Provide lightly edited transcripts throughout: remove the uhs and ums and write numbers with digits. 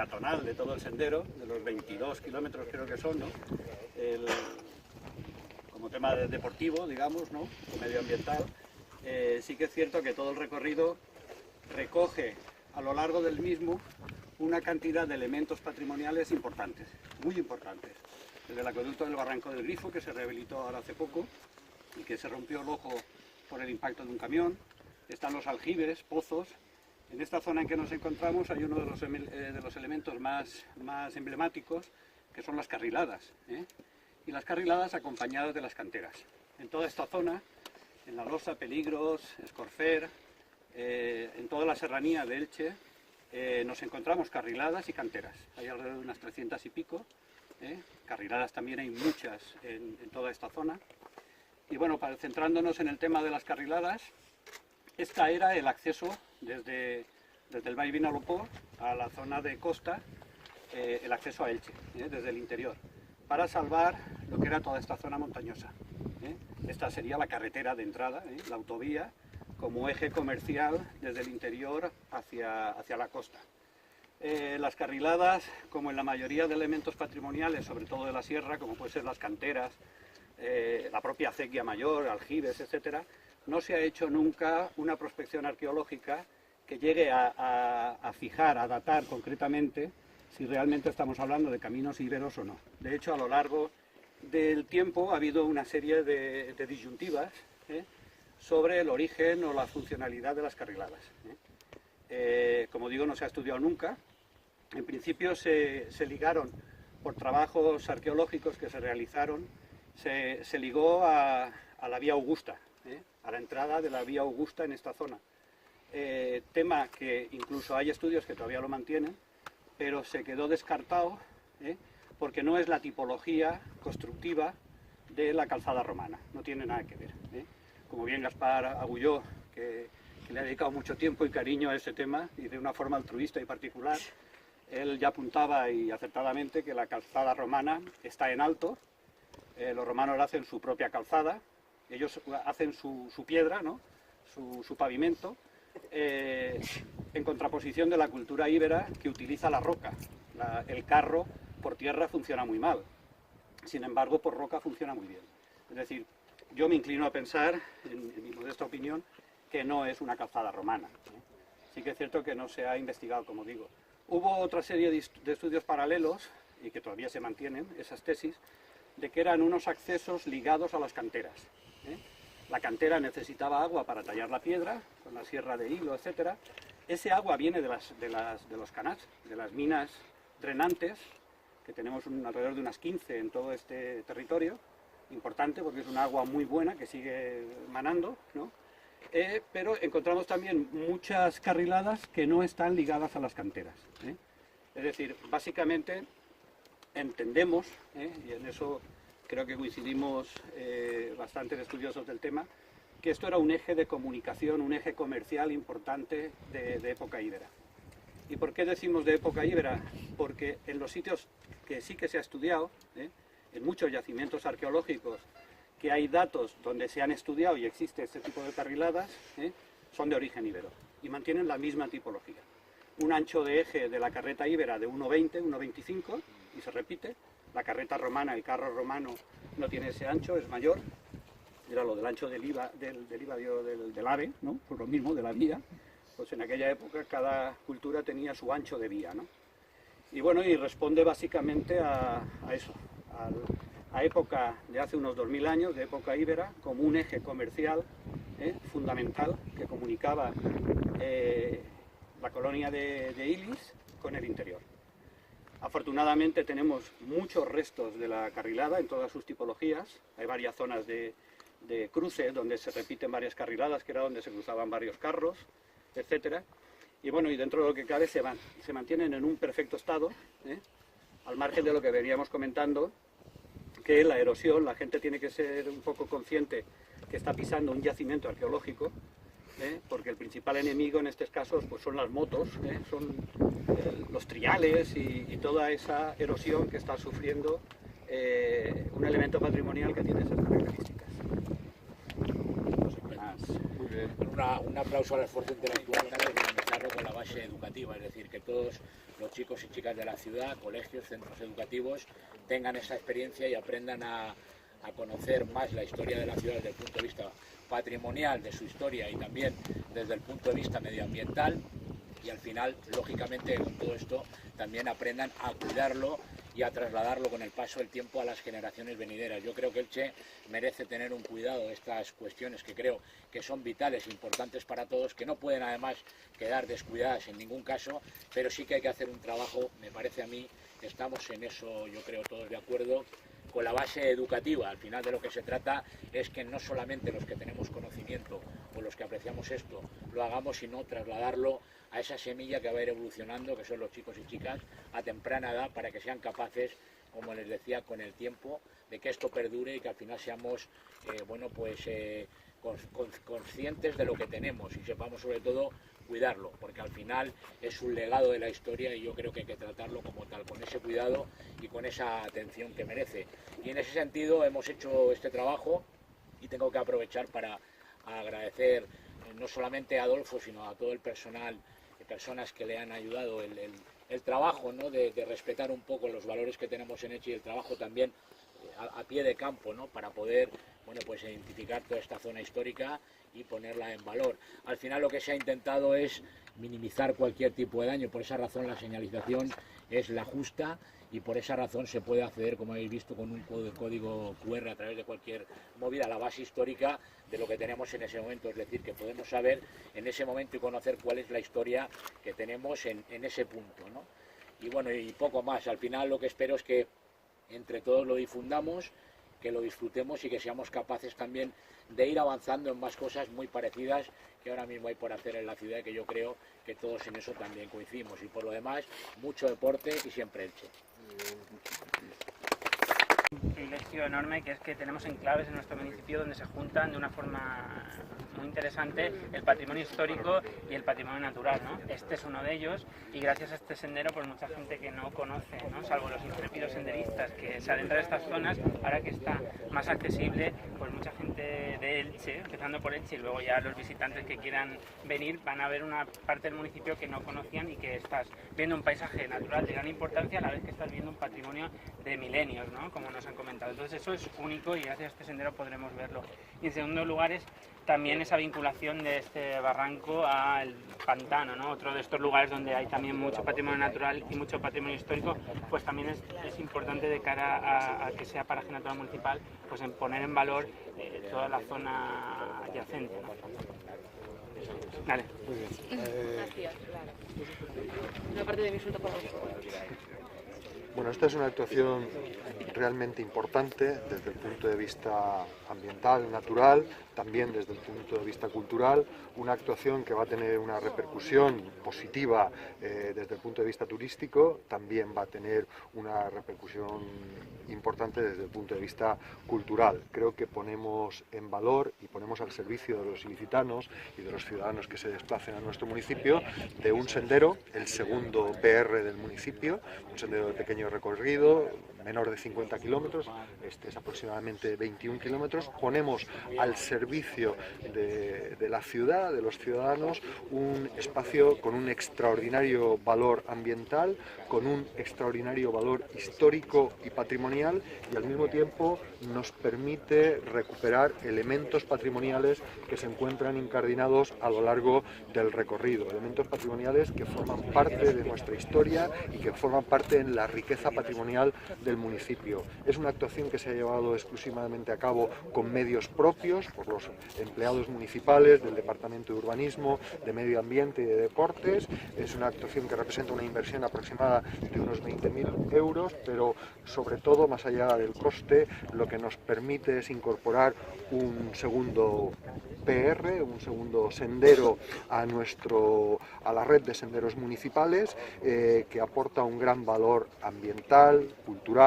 peatonal de todo el sendero, de los 22 kilómetros creo que son, ¿no? Como tema deportivo, digamos, ¿no? O medioambiental, sí que es cierto que todo el recorrido recoge a lo largo del mismo una cantidad de elementos patrimoniales importantes, muy importantes. Desde el acueducto del Barranco del Grifo, que se rehabilitó ahora hace poco y que se rompió el ojo por el impacto de un camión. Están los aljibes, pozos. En esta zona en que nos encontramos hay uno de los elementos más emblemáticos, que son las carriladas, ¿eh? Y las carriladas acompañadas de las canteras. En toda esta zona, en La Losa, Peligros, Escorfer, en toda la serranía de Elche, nos encontramos carriladas y canteras. Hay alrededor de unas 300 y pico. Carriladas también hay muchas en toda esta zona. Y bueno, centrándonos en el tema de las carriladas, esta era el acceso desde el Vall Vinalopó a la zona de costa, el acceso a Elche, desde el interior, para salvar lo que era toda esta zona montañosa. Esta sería la carretera de entrada, la autovía, como eje comercial desde el interior hacia la costa. Las carriladas, como en la mayoría de elementos patrimoniales, sobre todo de la sierra, como pueden ser las canteras, la propia acequia mayor, aljibes, etcétera, no se ha hecho nunca una prospección arqueológica que llegue a fijar, a datar concretamente si realmente estamos hablando de caminos íberos o no. De hecho, a lo largo del tiempo ha habido una serie de disyuntivas sobre el origen o la funcionalidad de las carriladas. Como digo, no se ha estudiado nunca. En principio se ligaron por trabajos arqueológicos que se realizaron, se ligó a la vía Augusta, a la entrada de la vía Augusta en esta zona. Tema que incluso hay estudios que todavía lo mantienen, pero se quedó descartado porque no es la tipología constructiva de la calzada romana, no tiene nada que ver. Como bien Gaspar Agulló, que le ha dedicado mucho tiempo y cariño a ese tema, y de una forma altruista y particular, él ya apuntaba, y acertadamente, que la calzada romana está en alto. Los romanos hacen su propia calzada, ellos hacen su piedra, ¿no? su pavimento, en contraposición de la cultura íbera, que utiliza la roca. El carro por tierra funciona muy mal, sin embargo por roca funciona muy bien. Es decir, yo me inclino a pensar, en mi modesta opinión, que no es una calzada romana. Sí que es cierto que no se ha investigado, como digo. Hubo otra serie de estudios paralelos, y que todavía se mantienen, esas tesis, de que eran unos accesos ligados a las canteras. La cantera necesitaba agua para tallar la piedra, con la sierra de hilo, etc. Ese agua viene de los canals, de las minas drenantes, que tenemos alrededor de unas 15 en todo este territorio, importante porque es un agua muy buena que sigue manando, ¿no? Pero encontramos también muchas carriladas que no están ligadas a las canteras. Es decir, básicamente entendemos, y en eso creo que coincidimos bastantes estudiosos del tema, que esto era un eje de comunicación, un eje comercial importante de época íbera. ¿Y por qué decimos de época íbera? Porque en los sitios que sí que se ha estudiado, en muchos yacimientos arqueológicos, que hay datos donde se han estudiado y existe este tipo de carriladas, son de origen íbero y mantienen la misma tipología. Un ancho de eje de la carreta íbera de 1,20, 1,25 y se repite. La carreta romana, el carro romano no tiene ese ancho, es mayor. Era lo del ancho del ave, ¿no? Pues lo mismo, de la vía. Pues en aquella época cada cultura tenía su ancho de vía, ¿no? Y bueno, y responde básicamente a eso, a época de hace unos 2000 años, de época íbera, como un eje comercial fundamental que comunicaba la colonia de Ilis con el interior. Afortunadamente tenemos muchos restos de la carrilada en todas sus tipologías. Hay varias zonas de cruce donde se repiten varias carriladas, que era donde se cruzaban varios carros, etcétera. Y bueno, y dentro de lo que cabe se mantienen en un perfecto estado, al margen de lo que veníamos comentando, que la erosión, la gente tiene que ser un poco consciente que está pisando un yacimiento arqueológico, porque el principal enemigo en estos casos pues son las motos, son los triales y toda esa erosión que está sufriendo un elemento patrimonial que tiene esas características. No sé qué más. Muy bien. Un aplauso al esfuerzo intelectual de mezclarlo con la base educativa, es decir, que todos los chicos y chicas de la ciudad, colegios, centros educativos, tengan esa experiencia y aprendan a conocer más la historia de la ciudad desde el punto de vista patrimonial, de su historia, y también desde el punto de vista medioambiental, y al final, lógicamente, con todo esto también aprendan a cuidarlo y a trasladarlo con el paso del tiempo a las generaciones venideras. Yo creo que Elche merece tener un cuidado de estas cuestiones que creo que son vitales e importantes para todos, que no pueden además quedar descuidadas en ningún caso, pero sí que hay que hacer un trabajo, me parece a mí, estamos en eso, yo creo, todos de acuerdo, con la base educativa. Al final de lo que se trata es que no solamente los que tenemos conocimiento o los que apreciamos esto lo hagamos, sino trasladarlo a esa semilla que va a ir evolucionando, que son los chicos y chicas, a temprana edad, para que sean capaces, como les decía, con el tiempo, de que esto perdure y que al final seamos conscientes de lo que tenemos y sepamos sobre todo cuidarlo, porque al final es un legado de la historia y yo creo que hay que tratarlo como tal, con ese cuidado y con esa atención que merece. Y en ese sentido hemos hecho este trabajo y tengo que aprovechar para agradecer no solamente a Adolfo, sino a todo el personal, personas que le han ayudado el trabajo, ¿no? de respetar un poco los valores que tenemos en Elche y el trabajo también a pie de campo, ¿no? Para poder identificar toda esta zona histórica y ponerla en valor. Al final lo que se ha intentado es minimizar cualquier tipo de daño, por esa razón la señalización es la justa y por esa razón se puede acceder, como habéis visto, con un código QR a través de cualquier movida a la base histórica de lo que tenemos en ese momento, es decir, que podemos saber en ese momento y conocer cuál es la historia que tenemos en ese punto, ¿no? Y poco más. Al final lo que espero es que entre todos lo difundamos, que lo disfrutemos y que seamos capaces también de ir avanzando en más cosas muy parecidas que ahora mismo hay por hacer en la ciudad, y que yo creo que todos en eso también coincidimos. Y por lo demás, mucho deporte y siempre Elche. Un privilegio enorme, que es que tenemos enclaves en nuestro municipio donde se juntan de una forma muy interesante el patrimonio histórico y el patrimonio natural, ¿no? Este es uno de ellos, y gracias a este sendero pues mucha gente que no conoce, ¿no? Salvo los intrépidos senderistas que se adentran a estas zonas, ahora que está más accesible, pues mucha gente de Elche, empezando por Elche, y luego ya los visitantes que quieran venir van a ver una parte del municipio que no conocían, y que estás viendo un paisaje natural de gran importancia a la vez que estás viendo un patrimonio de milenios, ¿no? Como nos han comentado. Entonces eso es único y gracias a este sendero podremos verlo. Y en segundo lugar es también esa vinculación de este barranco al pantano, ¿no? Otro de estos lugares donde hay también mucho patrimonio natural y mucho patrimonio histórico, pues también es importante de cara a que sea paraje natural municipal, pues en poner en valor toda la zona adyacente, ¿no? Vale. Muy bien. Gracias, claro. Una parte de mi insulto por Bueno, esta es una actuación realmente importante desde el punto de vista ambiental, natural, también desde el punto de vista cultural, una actuación que va a tener una repercusión positiva desde el punto de vista turístico, también va a tener una repercusión importante desde el punto de vista cultural. Creo que ponemos en valor y ponemos al servicio de los ilicitanos y de los ciudadanos que se desplacen a nuestro municipio de un sendero, el segundo PR del municipio, un sendero de pequeño recorrido, menor de 50 kilómetros, este es aproximadamente 21 kilómetros. Ponemos al servicio de la ciudad, de los ciudadanos, un espacio con un extraordinario valor ambiental, con un extraordinario valor histórico y patrimonial, y al mismo tiempo nos permite recuperar elementos patrimoniales que se encuentran incardinados a lo largo del recorrido, elementos patrimoniales que forman parte de nuestra historia y que forman parte en la riqueza patrimonial del municipio. Es una actuación que se ha llevado exclusivamente a cabo con medios propios por los empleados municipales del Departamento de Urbanismo, de Medio Ambiente y de Deportes. Es una actuación que representa una inversión aproximada de unos 20.000 euros, pero sobre todo, más allá del coste, lo que nos permite es incorporar un segundo PR, un segundo sendero a la red de senderos municipales, que aporta un gran valor ambiental, cultural,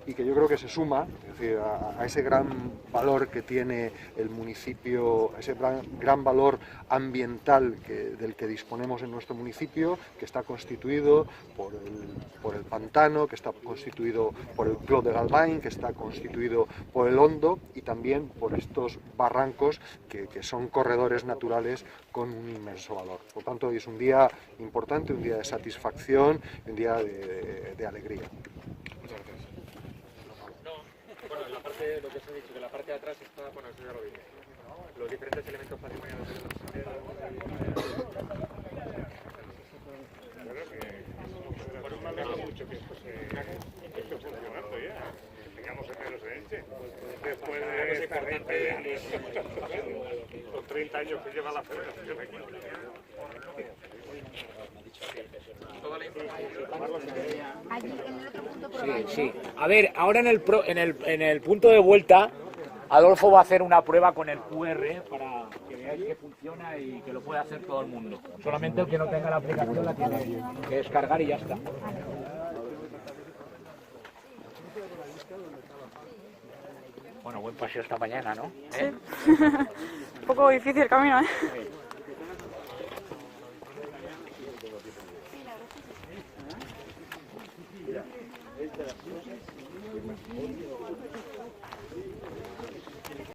y y que yo creo que se suma, es decir, a ese gran valor que tiene el municipio, ese gran valor ambiental del que disponemos en nuestro municipio, que está constituido por el pantano, que está constituido por el Clos de Galvany, que está constituido por el Hondo y también por estos barrancos que son corredores naturales con un inmenso valor. Por tanto, hoy es un día importante, un día de satisfacción y un día de alegría. Muchas gracias. Bueno, en la parte, lo que os he dicho, que en la parte de atrás está, bueno, eso ya lo dije, los diferentes elementos patrimoniales de los senderos. Bueno, me alegro mucho que esto esté funcionando ya. Tengamos senderos de Elche. Después de esta gente, los 30 años que lleva la federación aquí. Sí, sí. A ver, ahora en el punto de vuelta, Adolfo va a hacer una prueba con el QR para que veáis que funciona y que lo puede hacer todo el mundo. Solamente el que no tenga la aplicación la tiene que descargar y ya está. Bueno, buen paseo esta mañana, ¿no? Sí. Un poco difícil el camino, ¿eh? Sí.